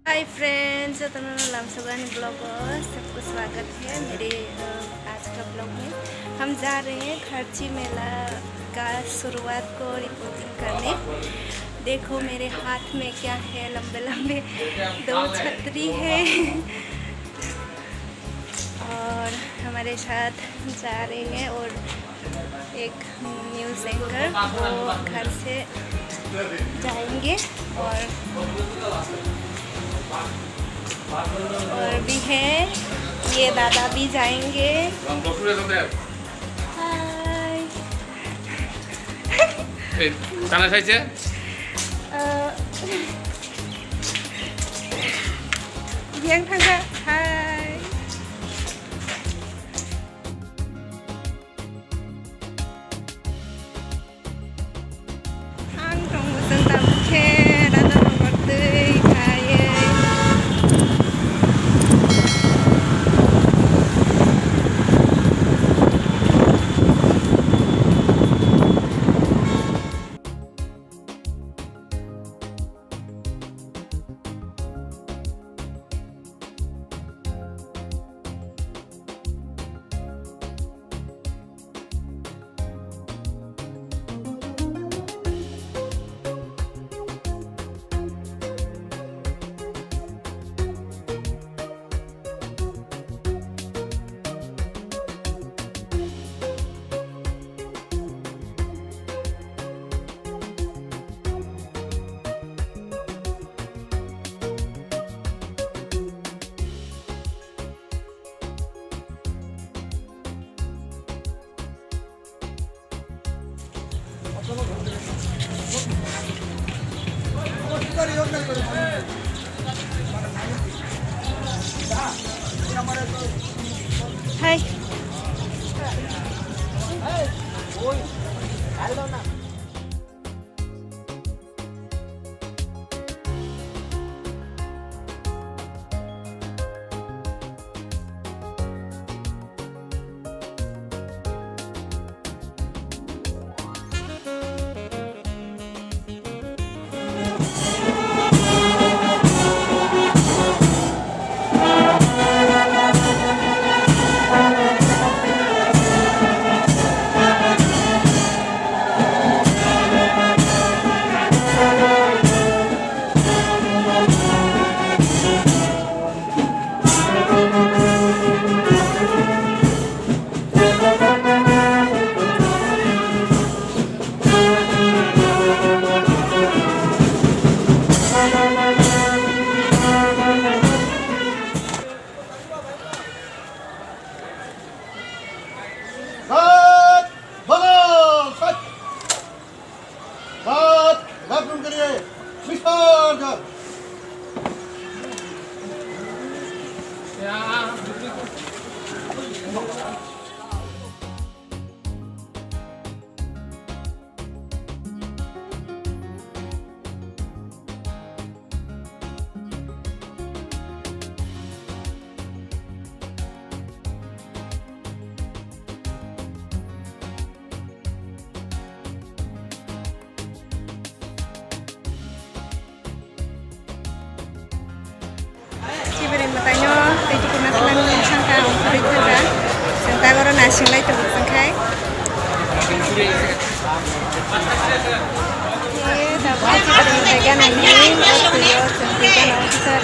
Hi friends, तो लमसुगानी blog सबको स्वागत है मेरे आज का ब्लॉग में। हम जा रहे हैं खर्ची मेला का शुरुआत को रिपोर्टिंग करने। देखो मेरे हाथ में क्या है, लंबे लंबे दो छतरी है और हमारे साथ जा रहे हैं और एक न्यूज़ एंकर वो घर से जाएंगे और भी है, ये दादा भी जाएंगे। हाय yang tangga hai ang tong sen tam khe da da nomor teuy kaye hai bertanya itu penasaran sangka orang kerja sangka orang nasi lain tu sangkai ये दावा चित्र जायगा नायनो बेयाव जों officer